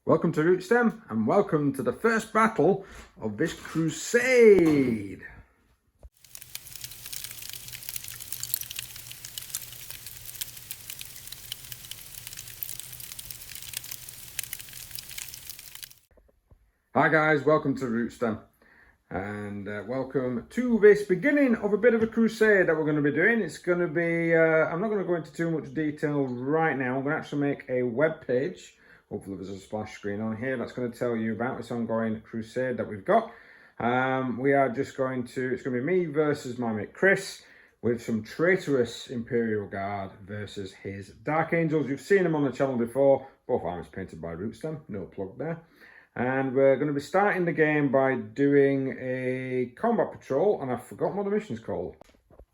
Welcome to Rootstem and welcome to the first battle of this crusade. Hi guys, welcome to Rootstem and welcome to this beginning of a bit of a crusade that we're going to be doing. It's going to be, I'm not going to go into too much detail right now. I'm going to actually make a web page. Hopefully there's a splash screen on here that's going to tell you about this ongoing crusade that we've got. We are just going to, it's going to be me versus my mate Chris with some traitorous Imperial Guard versus his Dark Angels. You've seen them on the channel before, both armies painted by Rootstem, no plug there. And we're going to be starting the game by doing a combat patrol, and I've forgotten what the mission's called.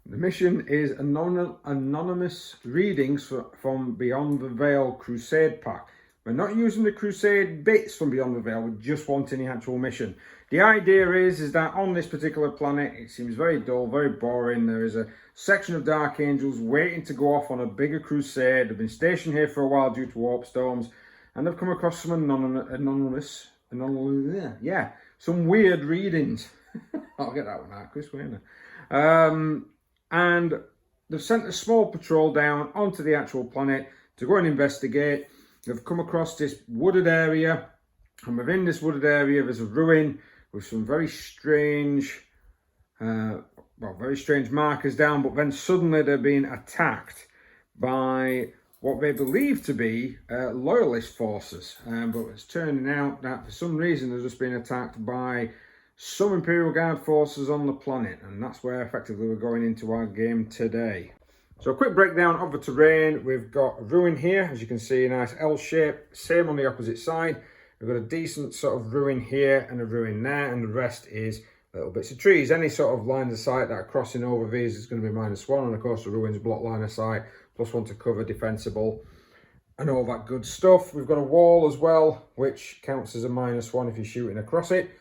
The mission is anonymous readings from Beyond the Veil Crusade pack. We're not using the Crusade bits from Beyond the Veil, we're just wanting the actual mission. The idea is that on this particular planet, it seems very dull, very boring. There is a section of Dark Angels waiting to go off on a bigger crusade. They've been stationed here for a while due to warp storms, and they've come across some some weird readings. I'll get that one out, Chris, won't I? And they've sent a small patrol down onto the actual planet to go and investigate. They've come across this wooded area, and within this wooded area there's a ruin with some very strange markers down, but then suddenly they're being attacked by what they believe to be loyalist forces, but it's turning out that for some reason they're just being attacked by some Imperial Guard forces on the planet, and that's where effectively we're going into our game today. So a quick breakdown of the terrain. We've got a ruin here, as you can see, a nice L shape, same on the opposite side. We've got a decent sort of ruin here and a ruin there, and the rest is little bits of trees. Any sort of lines of sight that are crossing over these is going to be -1, and of course the ruins block line of sight, +1 to cover, defensible, and all that good stuff. We've got a wall as well, which counts as a -1 if you're shooting across it.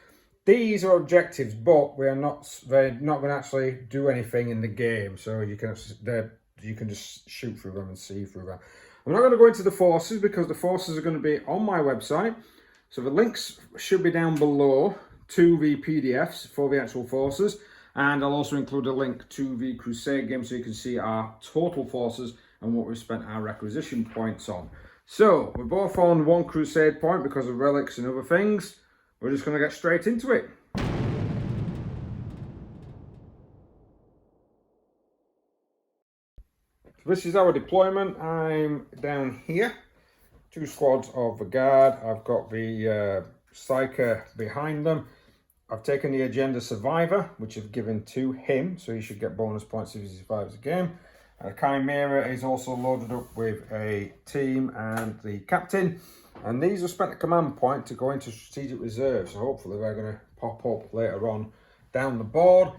These are objectives, but they're not going to actually do anything in the game, so you can just shoot through them and see through them. I'm not going to go into the forces because the forces are going to be on my website, so the links should be down below to the PDFs for the actual forces, and I'll also include a link to the Crusade game so you can see our total forces and what we've spent our requisition points on. So we're both on 1 Crusade point because of relics and other things. We're just going to get straight into it. So this is our deployment. I'm down here, 2 squads of the guard. I've got the Psyker behind them. I've taken the Agenda Survivor, which I've given to him, so he should get bonus points if he survives the game. Chimera is also loaded up with a team and the captain. And these are spent a command point to go into strategic reserve, so hopefully they're going to pop up later on down the board.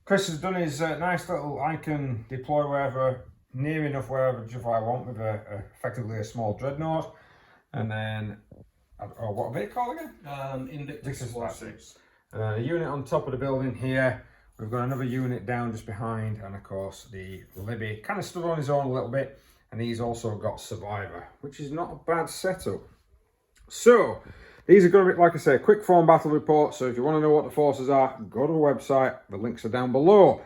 Chris has done his nice little, I can deploy wherever, near enough wherever I want with effectively a small dreadnought. And then, what are they called again? Invictus Squad 6. A unit on top of the building here. We've got another unit down just behind, and of course the Libby kind of stood on his own a little bit, and he's also got Survivor, which is not a bad setup. So these are going to be, like I say, quick form battle report, so if you want to know what the forces are, go to the website, the links are down below.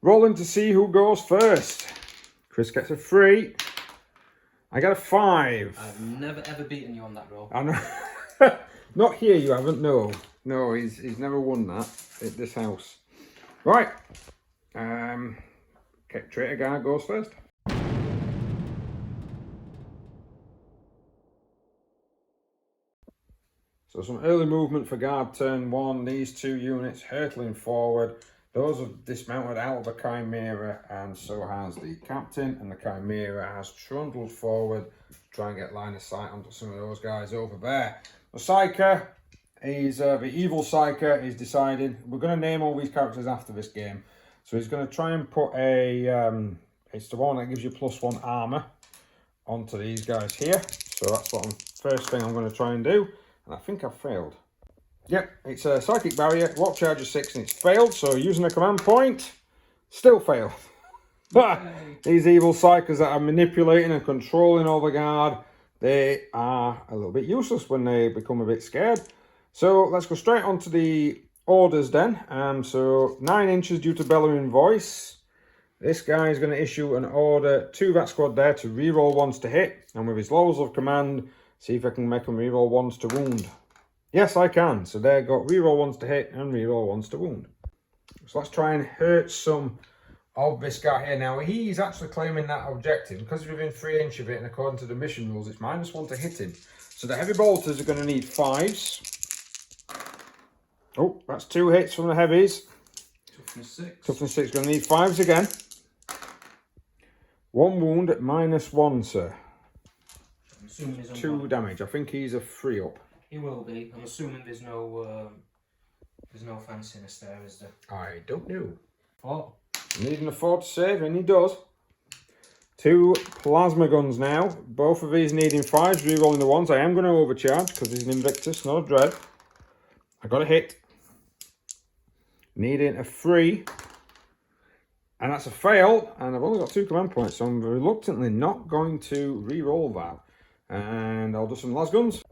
Rolling to see who goes first. Chris gets a 3. I got a 5. I've never ever beaten you on that roll. I know. Not here you haven't, no. No, he's never won that at this house. Right. Okay, Traitor Guard goes first. So some early movement for Guard turn 1. These 2 units hurtling forward. Those have dismounted out of the Chimera, and so has the captain, and the Chimera has trundled forward to try and get line of sight onto some of those guys over there. The Psyker, the evil Psyker, is decided. We're going to name all these characters after this game. So he's going to try and put a, it's the one that gives you +1 armor onto these guys here. So that's what first thing I'm going to try and do. And I think I've failed. Yep, it's a psychic barrier, warp charge of 6, and it's failed. So using a command point, still failed. But these evil psychers that are manipulating and controlling all the guard, they are a little bit useless when they become a bit scared. So let's go straight on to the orders then. So 9 inches due to bellowing voice. This guy is going to issue an order to that squad there to reroll 1s to hit. And with his levels of command, see if I can make them reroll 1s to wound. Yes, I can. So they've got reroll 1s to hit and reroll 1s to wound. So let's try and hurt some of this guy here. Now, he's actually claiming that objective. Because he's within 3 inches of it, and according to the mission rules, it's -1 to hit him. So the heavy bolters are going to need 5s. Oh, that's 2 hits from the heavies. Toughness 6. Toughness 6, going to need 5s again. 1 wound at -1, sir. I'm assuming he's 2 damage. I think he's a 3 up. He will be. I'm assuming there's no fanciness there, is there? I don't know. 4. Needing a 4 to save, and he does. 2 plasma guns now. Both of these needing 5s, re-rolling the 1s. I am going to overcharge because he's an Invictus, not a Dread. I got a hit. Needing a 3. And that's a fail. And I've only got 2 command points, so I'm reluctantly not going to re-roll that. And I'll do some las guns.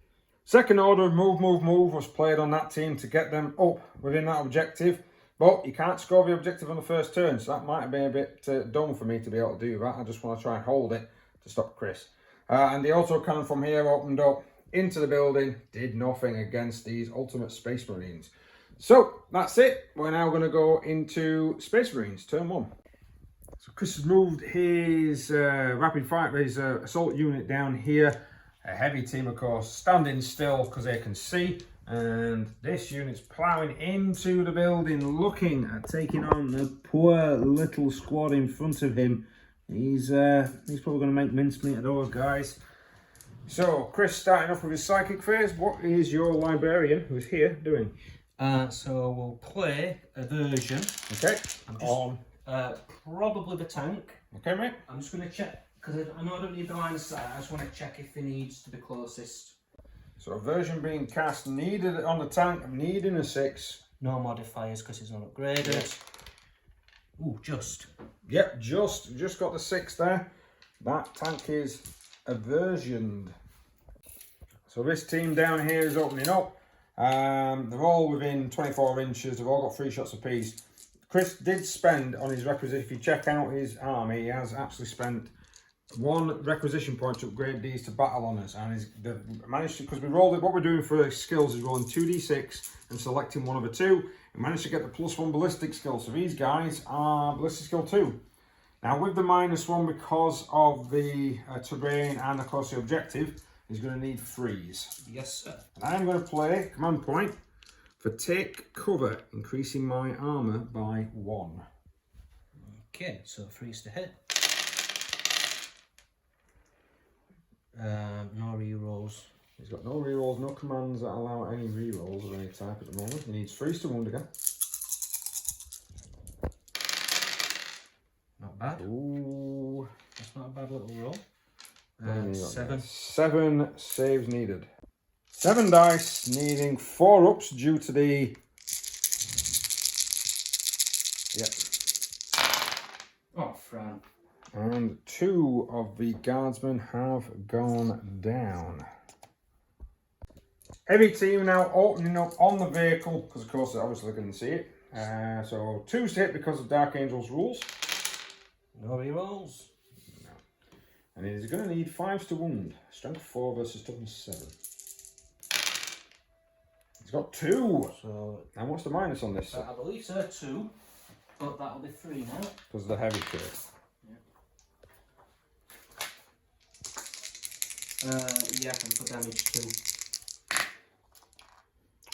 Second order of move was played on that team to get them up within that objective. But you can't score the objective on the first turn, so that might have been a bit dumb for me to be able to do that. I just want to try and hold it to stop Chris. And the autocannon from here opened up into the building, did nothing against these Ultimate Space Marines. So that's it. We're now going to go into Space Marines, turn 1. So Chris has moved his rapid fire, his assault unit down here. A heavy team, of course, standing still because they can see. And this unit's ploughing into the building, looking at taking on the poor little squad in front of him. He's probably going to make mincemeat of those guys. So, Chris, starting off with his psychic phase, what is your librarian who's here doing? So we'll play a version. Okay. On probably the tank. Okay, mate. I'm just going to check, because I know I don't need the line of sight. I just want to check if he needs to be closest. So a version being cast needed on the tank, needing a 6. No modifiers because he's not upgraded. Yes. Ooh, just. Yep, just got the 6 there. That tank is aversioned. So this team down here is opening up. They're all within 24 inches. They've all got 3 shots apiece. Chris did spend on his requisition. If you check out his army, he has actually spent 1 requisition point to upgrade these to battle honours, and he's managed to, because we rolled it. What we're doing for skills is rolling 2d6 and selecting one of the 2. We managed to get the +1 ballistic skill, so these guys are ballistic skill 2. Now with the -1, because of the terrain and of course the objective, he's going to need 3s. Yes, sir. And I'm going to play command point for take cover, increasing my armour by 1. Okay, so 3s to hit. No rerolls. He's got no rerolls, no commands that allow any rerolls of any type at the moment. He needs 3s to wound again. Not bad. Ooh. That's not a bad little roll. 7. 7 saves needed. 7 dice, needing 4 ups due to the... Yep. Oh, Fran. And 2 of the guardsmen have gone down. Heavy team now opening up on the vehicle, because of course they're obviously going to see it. So 2s to hit because of Dark Angel's rules. No rerolls. No. And he's going to need 5s to wound. Strength 4 versus toughness 7. He's got 2. So, and what's the minus on this? I believe so, 2. But that'll be 3 now. Because of the heavy kit. Yeah, and for damage 2.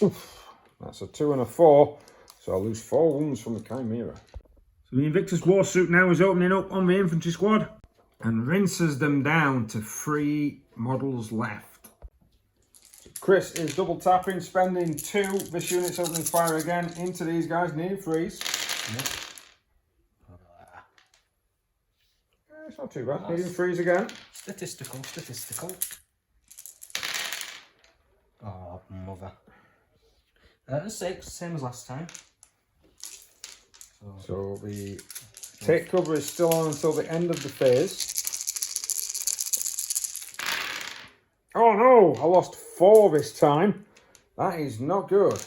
Oof. That's a 2 and a 4. So I'll lose 4 wounds from the Chimera. So the Invictus Warsuit now is opening up on the infantry squad and rinses them down to 3 models left. So Chris is double tapping, spending 2. This unit's opening fire again into these guys, needing 3s. Yep. It's not too bad, needing 3s again. Statistical. Oh, mother. 6, same as last time. So the take cover is still on until the end of the phase. no! I lost 4 this time. That is not good.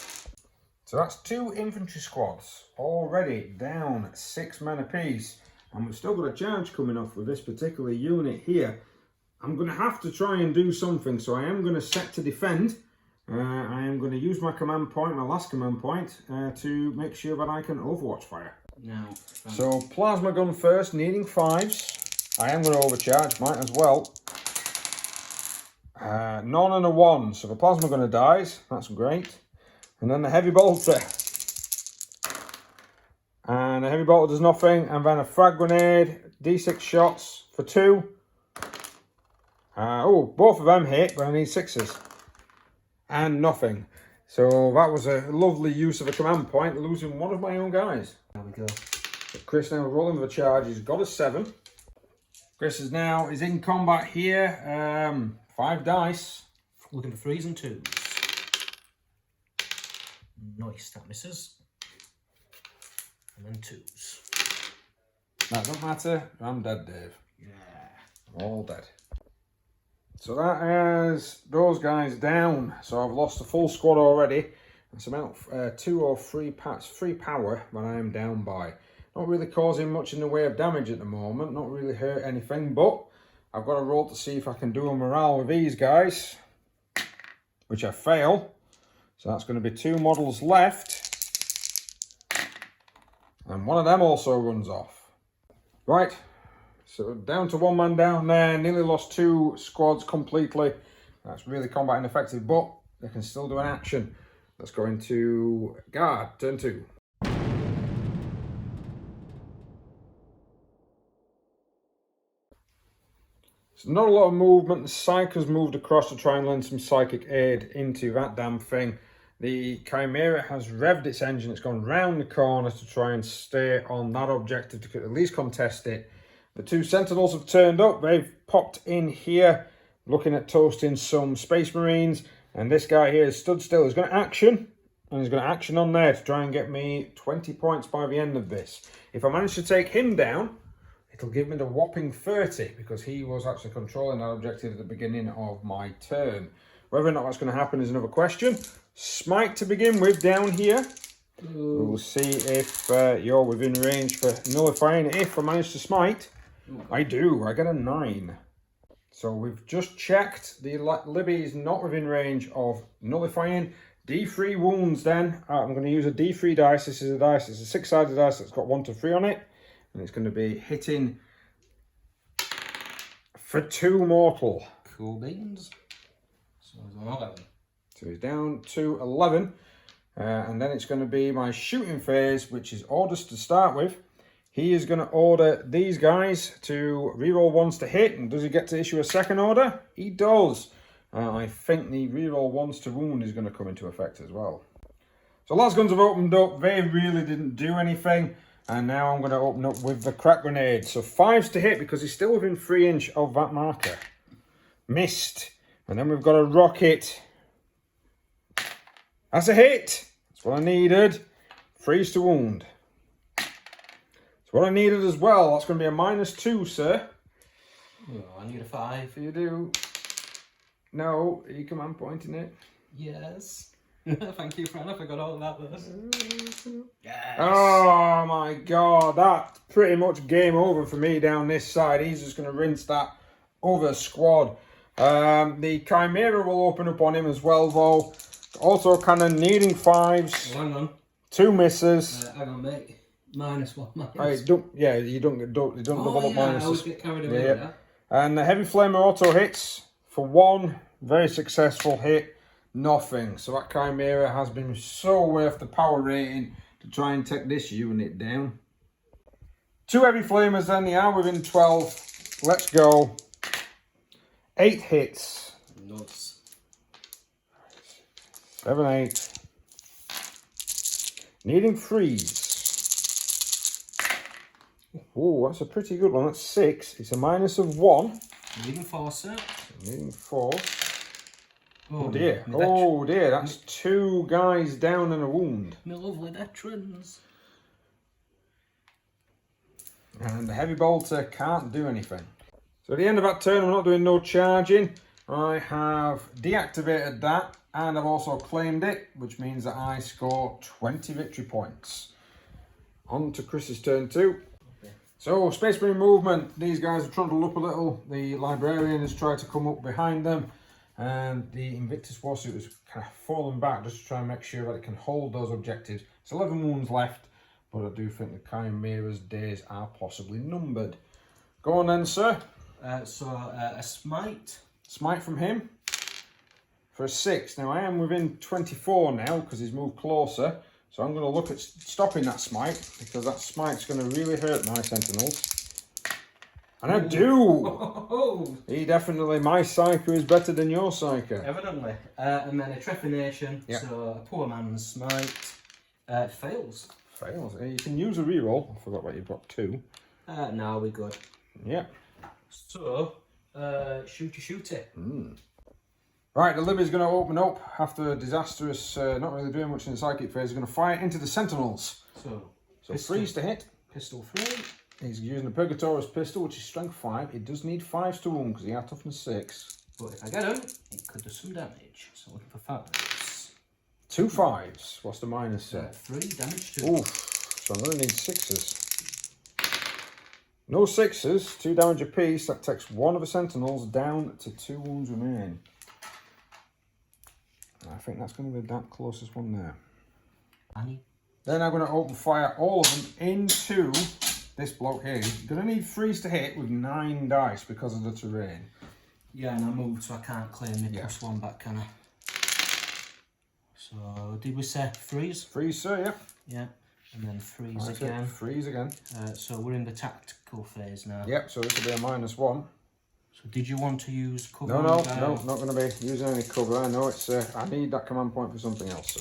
So that's 2 infantry squads already down 6 men apiece. And we've still got a charge coming off with this particular unit here. I'm going to have to try and do something. So I am going to set to defend. I am going to use my command point, my last command point, to make sure that I can overwatch fire. No. So plasma gun first, needing 5s. I am going to overcharge, might as well. None and a 1, so the plasma gunner dies. That's great. And then the heavy bolter. And the heavy bolter does nothing. And then a frag grenade, D6 shots for 2. Oh, both of them hit, but I need 6s. And nothing. So that was a lovely use of a command point, losing one of my own guys. There we go. But Chris now rolling with a charge. He's got a 7. Chris is in combat here. 5 dice. Looking for 3s and 2s. Nice, that misses. And then 2s. That don't matter. I'm dead, Dave. Yeah. All dead. So that has those guys down. So I've lost a full squad already. That's about 2 or 3 power that I am down by. Not really causing much in the way of damage at the moment. Not really hurt anything, but I've got to roll to see if I can do a morale with these guys, which I fail. So that's going to be 2 models left. And one of them also runs off. Right, so down to 1 man down there. Nearly lost 2 squads completely. That's really combat ineffective, but they can still do an action. Let's go into guard, turn 2. So not a lot of movement. The Psych has moved across to try and lend some psychic aid into that damn thing. The Chimera has revved its engine. It's gone round the corner to try and stay on that objective to at least contest it. The 2 Sentinels have turned up. They've popped in here looking at toasting some Space Marines. And this guy here is stood still. He's going to action. And he's going to action on there to try and get me 20 points by the end of this. If I manage to take him down, it'll give me the whopping 30 because he was actually controlling that objective at the beginning of my turn. Whether or not that's going to happen is another question. Smite to begin with down here. Ooh. We'll see if you're within range for nullifying. If I manage to smite, I do. I get a 9. So we've just checked. The Libby is not within range of nullifying. D3 wounds then. I'm going to use a D3 dice. This is a dice. It's a 6-sided dice that's got 1 to 3 on it. And it's going to be hitting for 2 mortal. Cool beans. So he's on 11. So he's down to 11. And then it's going to be my shooting phase, which is orders to start with. He is going to order these guys to reroll 1s to hit. And does he get to issue a second order? He does. I think the reroll 1s to wound is going to come into effect as well. So las guns have opened up. They really didn't do anything. And now I'm going to open up with the crack grenade. So 5s to hit because he's still within 3 inch of that marker. Missed. And then we've got a rocket. That's a hit. That's what I needed. 3s to wound. That's what I needed as well. That's going to be a -2, sir. Oh, I need a 5. You do. No, are you command pointing it? Yes. Thank you, Fran. I forgot all about this. Yes. Oh my god, that's pretty much game over for me down this side. He's just going to rinse that other squad. The Chimera will open up on him as well, though. Also, cannon needing 5s. Hang on. 2 misses. Hang on, mate. -1. You don't double up minuses. I always get carried away with that. And the heavy flamer auto hits for 1. Very successful hit. Nothing. So that Chimera has been so worth the power rating to try and take this unit down. 2 heavy flamers then. They are within 12. Let's go. 8 hits. Nice. 7, 8. Needing 3s. Oh, that's a pretty good one. That's 6. It's a -1. Needing 4, sir. Needing 4. Oh dear. Oh dear. That's 2 guys down and a wound. My lovely veterans. And the heavy bolter can't do anything. So at the end of that turn, I'm not doing no charging. I have deactivated that and I've also claimed it, which means that I score 20 victory points. On to Chris's turn 2. Okay. So, Space Marine movement. These guys have trundled up a little. The Librarian has tried to come up behind them. And the Invictus Warsuit has kind of fallen back just to try and make sure that it can hold those objectives. It's 11 wounds left, but I do think the Chimera's days are possibly numbered. Go on then, sir. A smite. Smite from him for a 6. Now I am within 24 now because he's moved closer. So I'm going to look at stopping that smite because that smite's going to really hurt my sentinels. And I do! He definitely, my Psyker is better than your Psyker. Evidently. And then a Trephination, yep. So a poor man's smite. Fails. Fails. You can use a reroll. I forgot what you've got 2. No, we're good. Yep. So, shoot it. Right, the Libby's going to open up after a disastrous, not really doing much in the psychic phase. He's going to fire into the sentinels. So freeze to hit. Pistol 3. He's using the Purgatorious pistol, which is strength 5. It does need 5s to wound because he has toughness 6. But if I get him, it could do some damage. So looking for 5s. 2 5s. What's the minus? 3 damage to. Oof. So I'm going to need 6s. No 6s. 2 damage apiece. That takes one of the sentinels down to 2 wounds remain. I think that's going to be that closest one there. Then I'm going to open fire all of them into this block here. You're going to need 3s to hit with 9 dice because of the terrain. Yeah, and I moved so I can't claim my +1 back, can I? So, did we say freeze? Freeze, sir, yeah. Yeah, and then freeze again. Freeze again. So we're in the tactical phase now. Yep, so this will be a -1. So did you want to use cover? No, not going to be using any cover. I know it's. I need that command point for something else. So.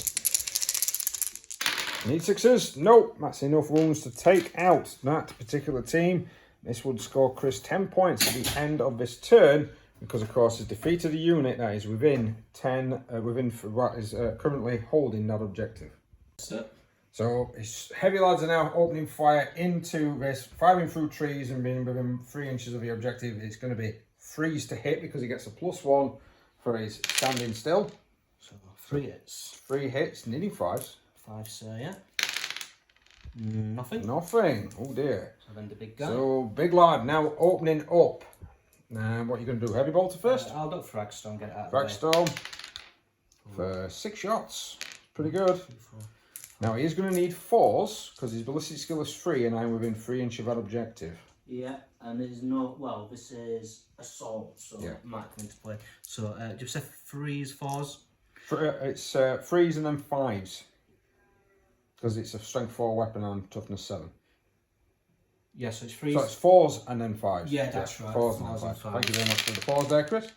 Need 6s? Nope, that's enough wounds to take out that particular team. This would score Chris 10 points at the end of this turn because, of course, he's defeated a unit that is within 10, within what is currently holding that objective. So his heavy lads are now opening fire into this, firing through trees and being within 3 inches of the objective. It's going to be freeze to hit because he gets a +1 for his standing still. So 3 hits. 3 hits, needing 5s. 5, sir, yeah. Nothing. Nothing. Oh dear. So then the big guy. So big lad now opening up. Now what are you going to do? Heavy bolter first? I'll do Fragstone, get it out Fragstone for 6 shots. Pretty good. 2, 4. Now he is going to need 4s because his ballistic skill is 3 and I'm within 3 inches of that objective. Yeah, and there's no, well, this is assault, so it might come into play. So just say 3s, 4s? It's 3s and then 5s. Because it's a strength 4 weapon and toughness 7. Yeah, so it's 3s. So it's 4s and then 5s. Yeah, that's right. 4s and then 5s. Thank you very much for the pause there, Chris.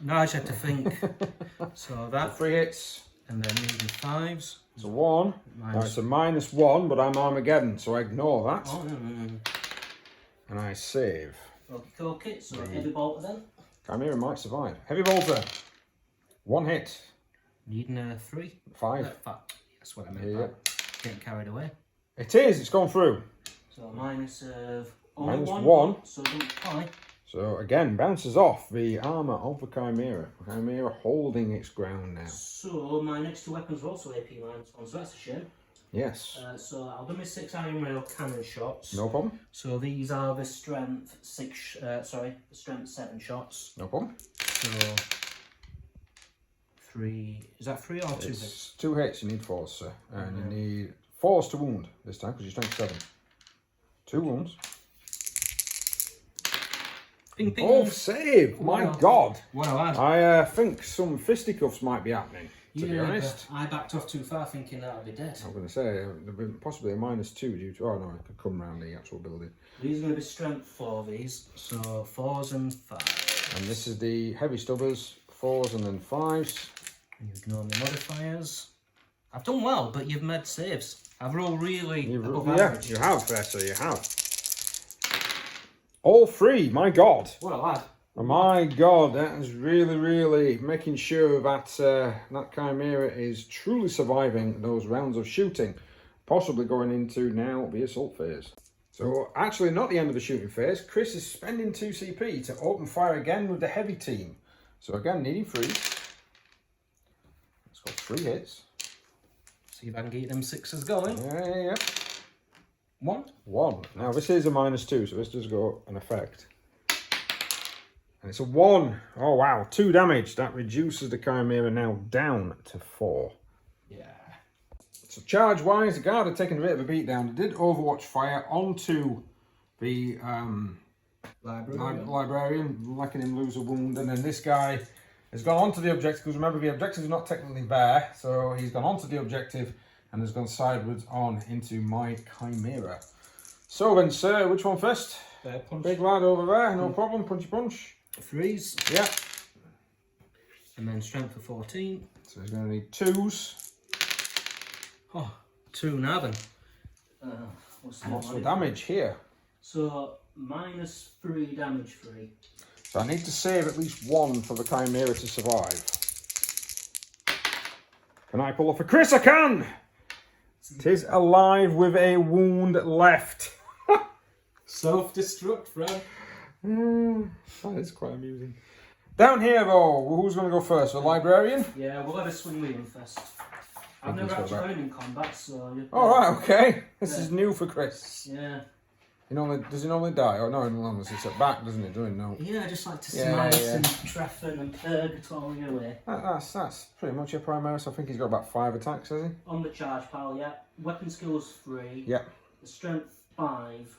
No, I just had to think. So that. 3 hits. And then moving 5s. It's a 1. Now it's a -1, but I'm Armageddon, so I ignore that. Oh, no. And I save. Okay, so heavy bolter then. Chimera might survive. Heavy bolter. 1 hit. Needing a 3. 5. That's what I meant. Getting carried away. It is, it's gone through. So minus of only -1. So don't tie. So again, bounces off the armour of the Chimera. Chimera holding its ground now. So my next 2 weapons are also AP -1, so that's a shame. Yes. So I'll do my 6 iron rail cannon shots. No problem. So these are the strength 6. The strength 7 shots. No problem. So 3. Is that 3 or 2 hits? It's 2 hits. You need 4s, sir, and you need 4s to wound this time because you're strength 7. 2 wounds. Bing, bing. Oh, save! My God! What a lad. I think some fisticuffs might be happening, to be honest. I backed off too far thinking that I'd be dead. I'm going to say, possibly a -2 due to... Oh, no, it could come round the actual building. These are going to be strength 4, these. So 4s and 5s. And this is the heavy stubbers, 4s and then 5s. You ignore the modifiers. I've done well, but you've made saves. I've rolled really above average. You have, sir, you have. All 3, my God. What a lad. Oh, my God, that is really making sure that that Chimera is truly surviving those rounds of shooting. Possibly going into now the assault phase. So, actually not the end of the shooting phase. Chris is spending 2 CP to open fire again with the heavy team. So again, needing freeze. Let's go 3 hits. See if I can get them 6s going. Yeah. 1. 1. Now this is a -2, so let's just go an effect. And it's a 1. Oh wow, 2 damage. That reduces the Chimera now down to 4. Yeah. So charge wise, the guard had taken a bit of a beat down. They did Overwatch fire onto the librarian, letting him lose a wound, and then this guy has gone onto the objective, because remember the objective is not technically there, so he's gone onto the objective and has gone sideways on into my Chimera. So then, sir, which one first? Big lad over there, no problem, punchy punch. 3s. Yeah. And then strength for 14. So he's going to need 2s. Oh, 2 nabbing. What's the damage here? So, -3 damage free. So I need to save at least 1 for the Chimera to survive. Can I pull off a Chris? I can! It is alive with a wound left. Self-destruct, Fred. That is quite amusing. Down here though, who's going to go first? The librarian? Yeah, we'll let us swing with him first. I've never actually done him in combat, so... Alright, okay. This is new for Chris. Yeah. Does he normally die? Oh no, he normally sits at back, doesn't he? Doing no. Yeah, just like to smash and treffen and purgatory away. That's pretty much your primary. So I think he's got about 5 attacks, has he? On the charge pile, yeah. Weapon skills 3. Yeah. The strength 5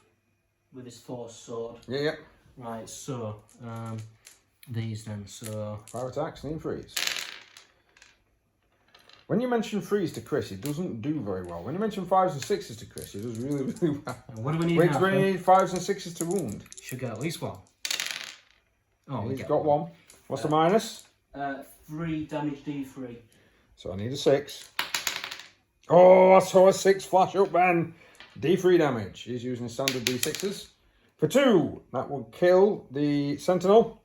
with his force sword. Yeah. Right, so these then, so 5 attacks, need freeze. When you mention 3s to Chris, he doesn't do very well. When you mention 5s and 6s to Chris, he does really, really well. What do we need Wait, now? do we need 5s and 6s to wound? Should get at least 1. Oh, he's got 1. What's the minus? 3 damage D3. So I need a 6. Oh, I saw a 6 flash up then. D3 damage. He's using standard D6s. For 2, that will kill the Sentinel.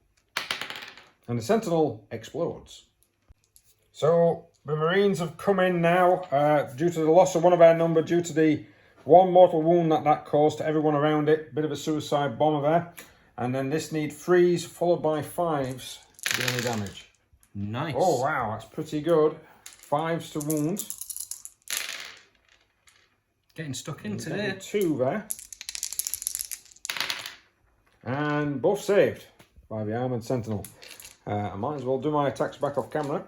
And the Sentinel explodes. So the Marines have come in now due to the loss of one of our number, due to the 1 mortal wound that caused to everyone around it. Bit of a suicide bomber there. And then this need 3s followed by 5s to do any damage. Nice. Oh wow, that's pretty good. 5s to wound. Getting stuck into there. 2 there. And both saved by the Armoured Sentinel. I might as well do my attacks back off camera.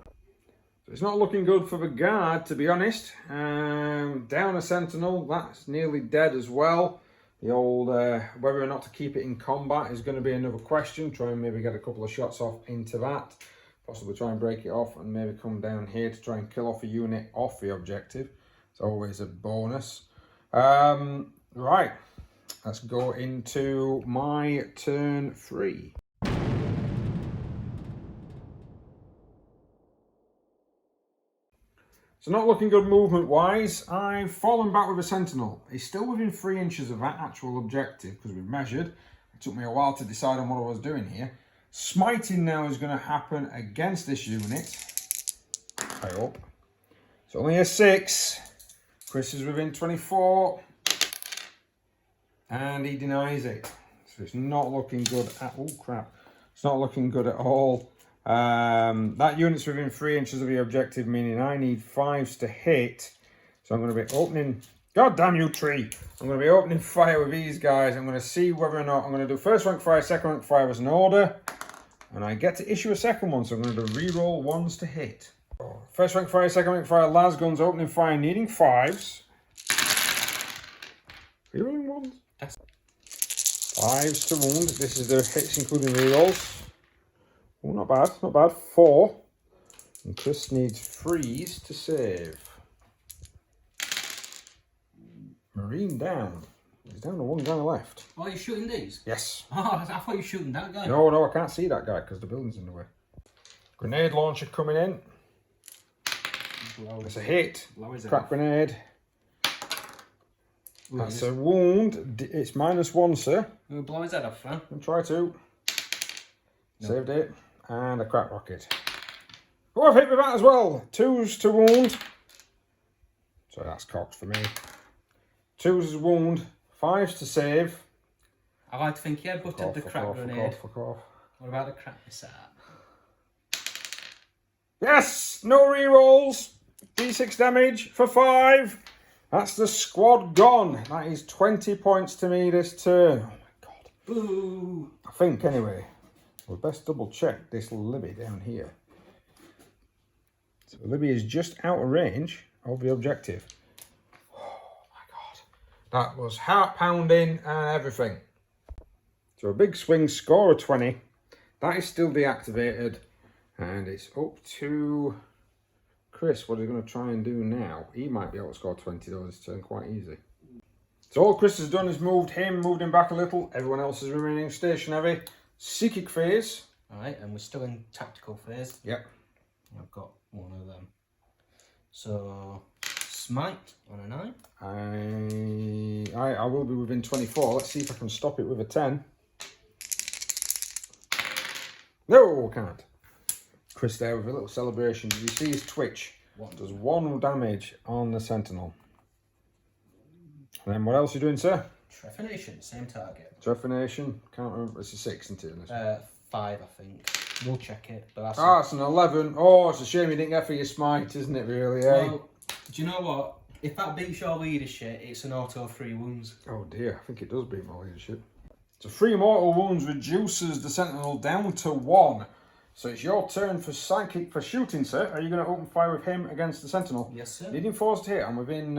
So it's not looking good for the guard, to be honest. Down a Sentinel, that's nearly dead as well. The old, whether or not to keep it in combat is going to be another question. Try and maybe get a couple of shots off into that. Possibly try and break it off and maybe come down here to try and kill off a unit off the objective. It's always a bonus. Right, let's go into my turn 3. So not looking good movement-wise. I've fallen back with a Sentinel. He's still within 3 inches of that actual objective because we've measured. It took me a while to decide on what I was doing here. Smiting now is going to happen against this unit. I hope. It's only a 6. Chris is within 24. And he denies it. So it's not looking good at... Oh, crap. It's not looking good at all. That unit's within 3 inches of the objective, meaning I need 5s to hit. So I'm going to be opening... God damn you, tree! I'm going to be opening fire with these guys. I'm going to see whether or not I'm going to do first rank fire, second rank fire as an order. And I get to issue a second one, so I'm going to do reroll 1s to hit. First rank fire, second rank fire, las guns, opening fire, needing 5s. Rerolling 1s? 5s to wound. This is the hits including rerolls. Oh, not bad, not bad. 4. And Chris needs 3s to save. Marine down. He's down to 1 guy left. Oh, you're shooting these? Yes. Oh, I thought you were shooting that guy. No, I can't see that guy because the building's in the way. Grenade launcher coming in. That's a hit. Crack grenade. That's a wound. It's -1, sir. We'll blow his head off, man. And try to. No. Saved it. And a crack rocket. Oh, I've hit with that as well. 2s to wound. So that's cocked for me. 2s to wound. 5s to save. I like to think he headbutted the crack grenade. Fuck off. What about the crack missile? Yes! No rerolls. D6 damage for 5. That's the squad gone. That is 20 points to me this turn. Oh my god. Boo! I think, anyway, we'll best double check this Libby down here. So Libby is just out of range of the objective. Oh my god. That was heart pounding and everything. So a big swing, score of 20. That is still deactivated. And it's up to Chris. What he's going to try and do now. He might be able to score 20 though this turn quite easy. So all Chris has done is moved him back a little. Everyone else is remaining stationary. Psychic phase. Alright, and we're still in tactical phase. Yep. I've got one of them. So, smite on a 9. I will be within 24. Let's see if I can stop it with a 10. No, can't. Chris there with a little celebration. Did you see his twitch? Does 1 damage on the sentinel. And then what else are you doing, sir? Trephination, same target. Trephination, can't remember. It's a 6, isn't it? 5, I think. We'll check it. But that's it's an 11. Oh, it's a shame you didn't get for your smite, isn't it, really, eh? Well, do you know what? If that beats your leadership, it's an auto 3 wounds. Oh dear, I think it does beat my leadership. So 3 mortal wounds reduces the sentinel down to 1. So it's your turn for psychic for shooting, sir. Are you going to open fire with him against the sentinel? Yes, sir. Needing force to hit. I'm within,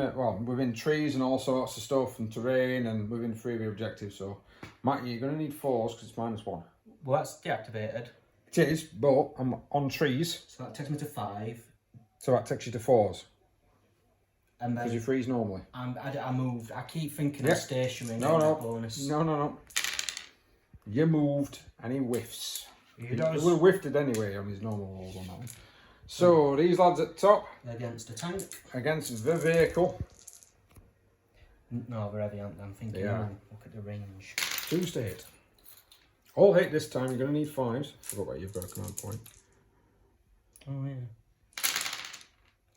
within trees and all sorts of stuff and terrain and within 3 of the objectives. So, Mike, you're going to need force because it's -1. Well, that's deactivated. It is, but I'm on trees. So that takes me to 5. So that takes you to 4s. And then Because you freeze normally. I moved. I keep thinking Yep. I'm stationary. No. Bonus. No. You moved and he whiffs. He He does. would have whiffed it anyway on his normal rolls on that one. So these lads at top Against a tank. against the vehicle. No, they're heavy, aren't they? I'm thinking, Yeah. look at the range. 2s to hit. All hit this time, you're going to need 5s. Forgot about your command point. Oh, yeah.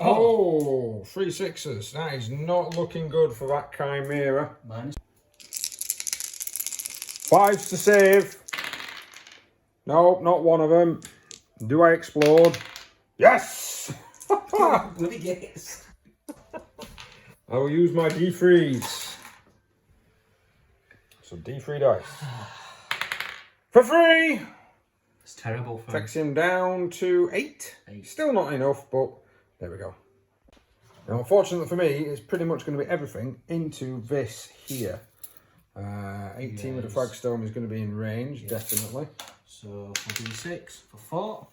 Oh, 3 6s. That is not looking good for that Chimera. -. 5s to save. Nope, not one of them. Do I explode? Yes! Bloody gates. I will use my D3s. So D3 dice. For free! It's terrible for Takes him down to 8. 8. Still not enough, but there we go. Now, unfortunately for me, it's pretty much going to be everything into this here. 18 with the flagstone is going to be in range, definitely. So, we'll do 6 for 4.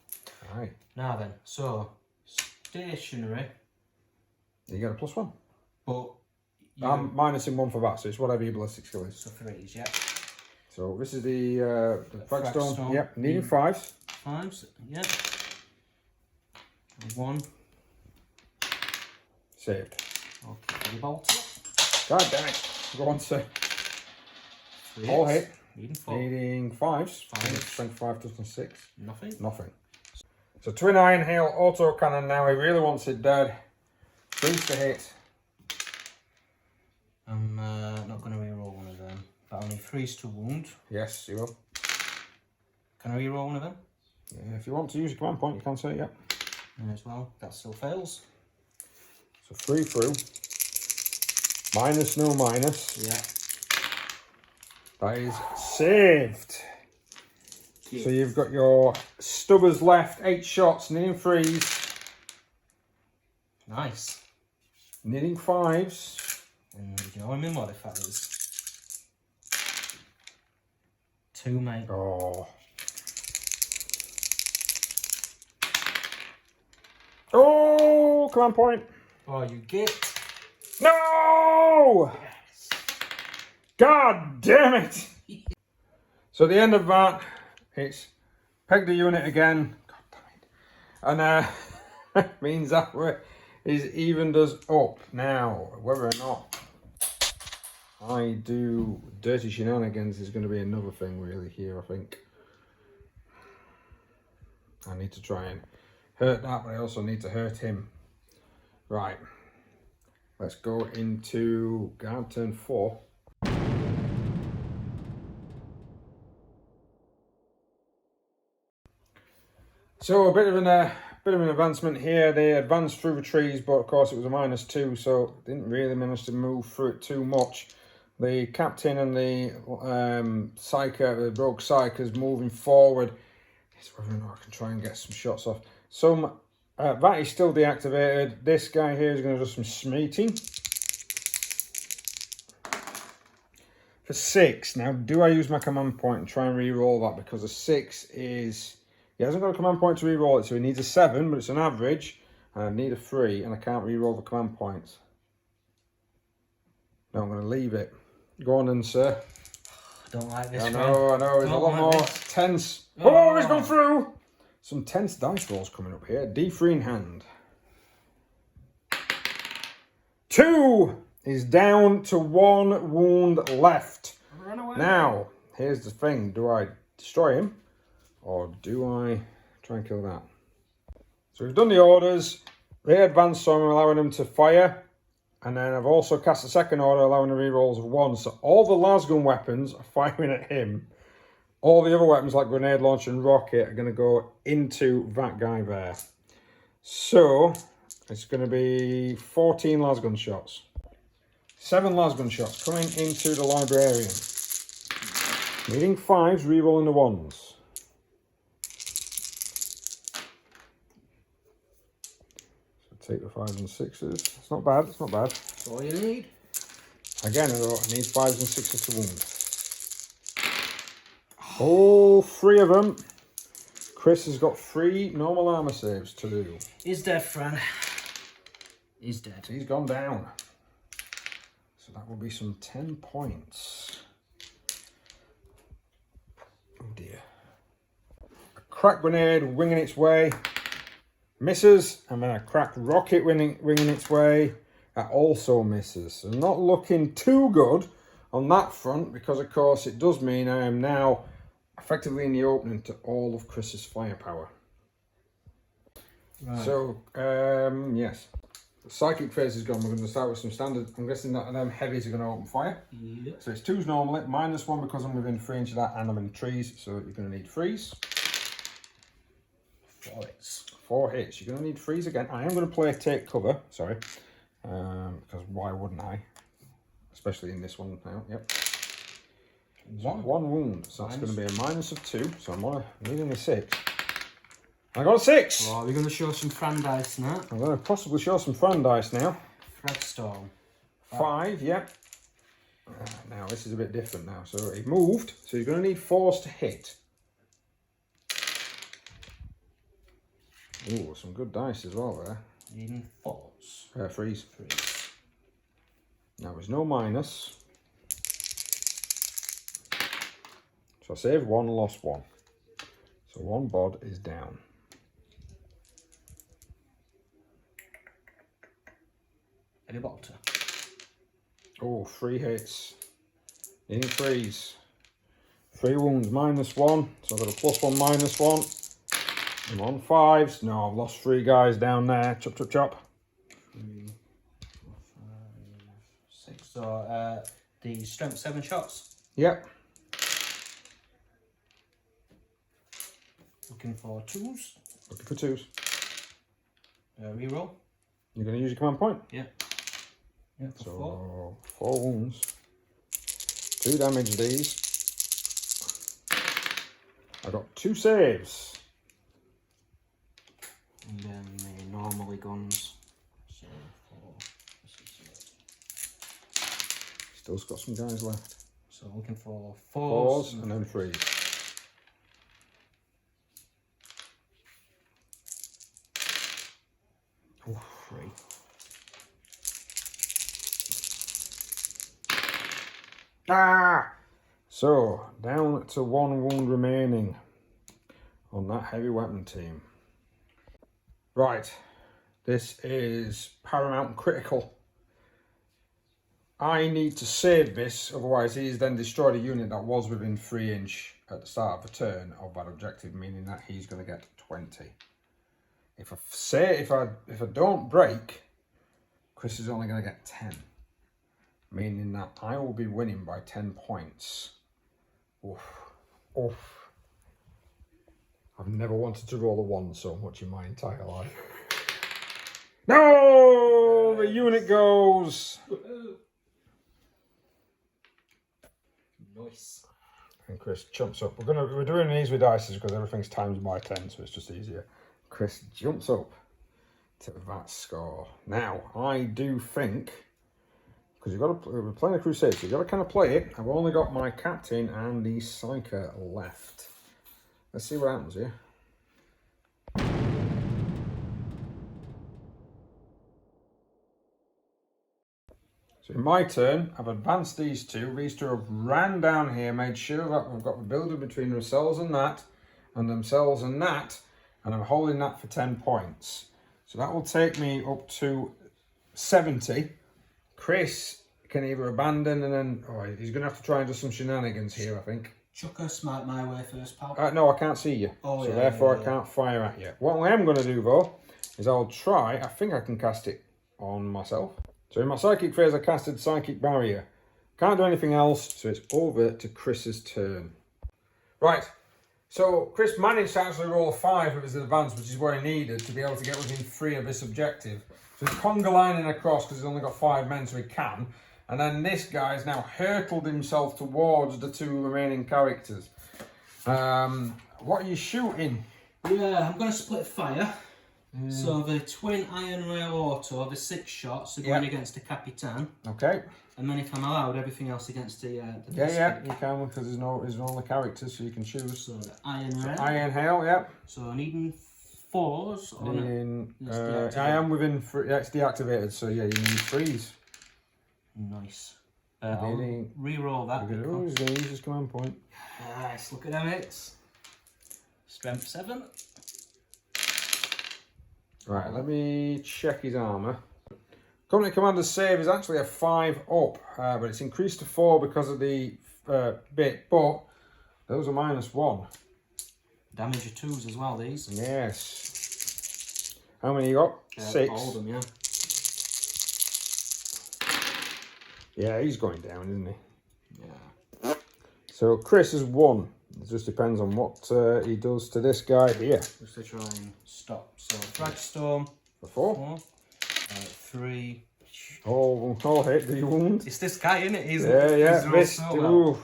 Aye. Now then, so, stationary, You get a +1. but... I'm minusing 1 for that, so it's whatever your ballistic skill is. So 3s, yeah. So this is the flagstone. Flagstone. Yep, needing 5s. 5s, yeah. 1. Saved. Okay, the bolt. God damn it. Go on, sir. 3. All hit. Needing 4. Needing 5s. 5s. Strength 5 doesn't 6. Nothing. Nothing. So twin iron hail auto cannon now. He really wants it dead. 3s to hit. I'm not going to reroll one of them, but only 3s to wound. Yes, you will. Can I reroll one of them? Yeah, if you want to use your command point, you can say yep. May as well. That still fails. So 3 through. Minus, no minus. Yeah. That is saved. Yeah. So you've got your stubbers left, 8 shots, needing 3s, Nice. needing 5s. And you know, I'm in modifiers. 2, mate. Oh. Oh, command point. Oh, you get. No! God damn it! So at the end of that, it's peg the unit again. God damn it. And means that is evened us up. Now, whether or not I do dirty shenanigans is going to be another thing really here, I think. I need to try and hurt that, but I also need to hurt him. Right. Let's go into guard turn 4. So a bit of an bit of an advancement here. They advanced through the trees, but of course it was a -2, so didn't really manage to move through it too much. The captain and the the rogue psychers moving forward. It's whether or not I can try and get some shots off. So that is still deactivated. This guy here is going to do some smeating. For 6, now do I use my command point and try and re-roll that? Because a 6 is... He hasn't got a command point to re-roll it, so he needs a 7, but it's an average. And I need a 3, and I can't re-roll the command points. No, I'm going to leave it. Go on then, sir. I don't like this. I know, it's a lot like more this. tense. Oh, he's gone through! Some tense dice rolls coming up here. D3 in hand. 2 is down to 1 wound left. Run away. Now, here's the thing. Do I destroy him? Or do I try and kill that? So we've done the orders. They advance, so I'm allowing them to fire. And then I've also cast a second order, allowing the rerolls of 1. So all the lasgun weapons are firing at him. All the other weapons like grenade launcher and rocket are going to go into that guy there. So it's going to be 14 lasgun shots. 7 lasgun shots coming into the librarian. Needing 5s, rerolling the 1s. So take the 5s and 6s. It's not bad, it's not bad. That's all you need. Again, though, I need 5s and 6s to wound. Oh, 3 of them. Chris has got 3 normal armor saves to do. He's dead, Fran. He's dead. He's gone down. So that will be some 10 points. Oh dear. A crack grenade winging its way. Misses. And then a crack rocket winging its way. That also misses. So not looking too good on that front, because of course it does mean I am now effectively in the opening to all of Chris's firepower. Right. So, yes. The psychic phase is gone. We're going to start with some standard. I'm guessing that them heavies are going to open fire. Yep. So it's 2s normally, -1 because I'm within 3 inches of that and I'm in trees. So you're going to need 3s. 4 hits. 4 hits. You're going to need 3s again. I am going to play take cover. Sorry. Because why wouldn't I? Especially in this one now. Yep. 1 wound. So that's going to be a -2. So I'm needing a 6. I got a 6. Oh, we're going to show some Fran dice now. I'm going to possibly show some Fran dice now. Fragstone. 5, yep. Now this is a bit different now. So he moved. So you're going to need 4s to hit. Ooh, some good dice as well there. Needing 4s. 3s. Now there's no minus. So I saved 1, lost 1. So 1 bod is down. Heavy bolter. Oh, 3 hits. Needing 3s. 3 wounds, -1. So I've got a +1, -1. I'm on 5s. No, I've lost 3 guys down there. Chop, chop, chop. 3, 4, 5, 6. So the strength 7 shots. Yep. Looking for 2s. Looking for 2s. Reroll. You're going to use your command point? Yeah. Yeah, for so 4 wounds. 2 damage these. I got 2 saves. And then the normally guns. So 4. Still's got some guys left. So looking for 4s and then 3s. Oh, 3. Ah! So, down to 1 wound remaining on that heavy weapon team. Right, this is paramount and critical. I need to save this, otherwise he's then destroyed a unit that was within 3 inch at the start of the turn of that objective, meaning that he's going to get 20. If I don't break, Chris is only going to get 10. Meaning that I will be winning by 10 points. Oof. Oof. I've never wanted to roll a 1 so much in my entire life. No! The unit goes! Nice. And Chris jumps up. We're doing these with dice because everything's times by 10, so it's just easier. Chris jumps up to that score. Now, I do think, because we're playing a Crusade, so you've got to kind of play it. I've only got my captain and the psyker left. Let's see what happens here. So in my turn, I've advanced these two. These two have ran down here, made sure that we've got the builder between themselves and themselves and that, and I'm holding that for 10 points. So that will take me up to 70. Chris can either abandon and then, he's going to have to try and do some shenanigans here, I think. Chuck a smite my way first, pal. No, I can't see you, so therefore I can't fire at you. What I am going to do though, is I'll try, I think I can cast it on myself. So in my psychic phase, I casted Psychic Barrier. Can't do anything else, so it's over to Chris's turn. Right, so Chris managed to actually roll a 5 with his advance, which is what he needed to be able to get within 3 of this objective. So he's conga lining across because he's only got 5 men, so he can. And then this guy's now hurtled himself towards the 2 remaining characters. What are you shooting? Yeah, I'm going to split fire. So the twin iron rail auto, the 6 shots are going against the Capitan. Okay. And then if I'm allowed, everything else against the yeah, you can, because there's no other characters, so you can choose. So the iron rail. Iron hail, yep. So needing 4s. I am within 3, it's deactivated, so yeah, you need 3s. Nice. I'll re-roll that. He's going to use his command point. Nice, look at them hits. Strength 7. Right, let me check his armour. Company Commander's save is actually a 5 up, but it's increased to 4 because of the bit, but those are -1. Damage of 2s as well, these. Yes. How many you got? 6. All of them, yeah. Yeah, he's going down, isn't he? Yeah. So Chris is 1. It just depends on what he does to this guy here. Just to try and stop. So Frag Storm. For 4. 3. Oh, hit the wound. It's this guy, isn't it? He's missed. So well.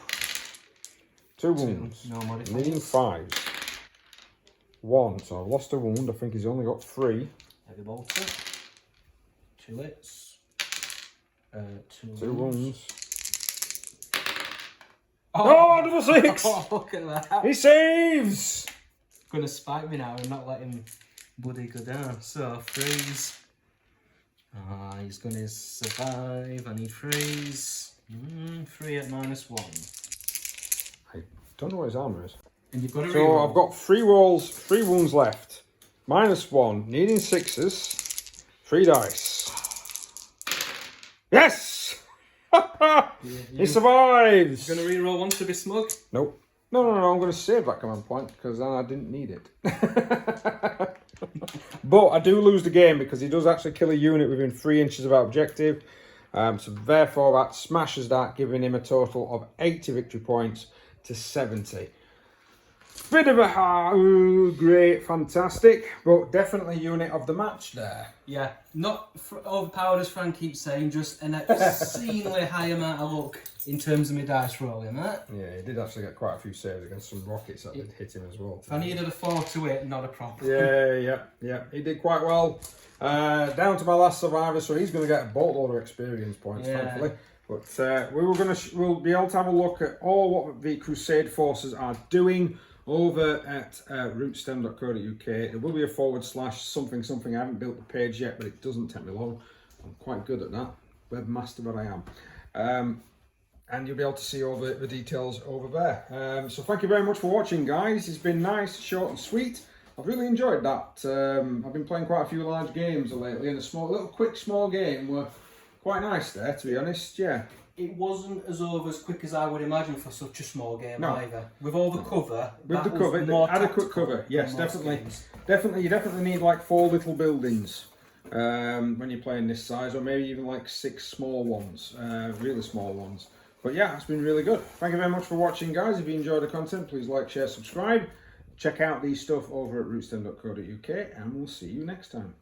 2 wounds. No modifiers. Needing 5s. 1, so I've lost a wound. I think he's only got 3. Heavy bolter. 2 hits. 2 wounds. Oh, double 6! Oh, look at that. He saves! Gonna spike me now and not let him bloody go down. So 3s. He's gonna survive. I need 3s. 3 at -1. I don't know what his armour is. And you've got to So I've got 3 rolls, 3 wounds left. -1, needing 6s. 3 dice. Yes! He survives! You're gonna reroll one to be smug? Nope. No, I'm going to save that command point because then I didn't need it. But I do lose the game because he does actually kill a unit within 3 inches of our objective. So therefore that smashes that, giving him a total of 80 victory points to 70. Bit of a great, fantastic, but definitely unit of the match there. Yeah, not overpowered as Frank keeps saying, just an obscenely high amount of luck in terms of my dice rolling, right? Yeah, he did actually get quite a few saves against some rockets that did hit him as well. If I needed a 4 to hit, not a problem. Yeah, he did quite well. Down to my last survivor, so he's going to get a boatload of experience points, thankfully. But we'll be able to have a look at all what the Crusade forces are doing over at rootstem.co.uk. There will be a / something. I haven't built the page yet, but it doesn't take me long. I'm quite good at that. Webmaster that I am. And you'll be able to see all the details over there. So thank you very much for watching, guys. It's been nice, short and sweet. I've really enjoyed that. I've been playing quite a few large games lately, and a quick small game were quite nice there, to be honest. Yeah. It wasn't as over as quick as I would imagine for such a small game either. With all the cover, the adequate cover, yes, definitely. You definitely need like 4 little buildings when you're playing this size, or maybe even like 6 small ones, really small ones. But yeah, it's been really good. Thank you very much for watching, guys. If you enjoyed the content, please like, share, subscribe. check out these stuff over at rootstone.co.uk, and we'll see you next time.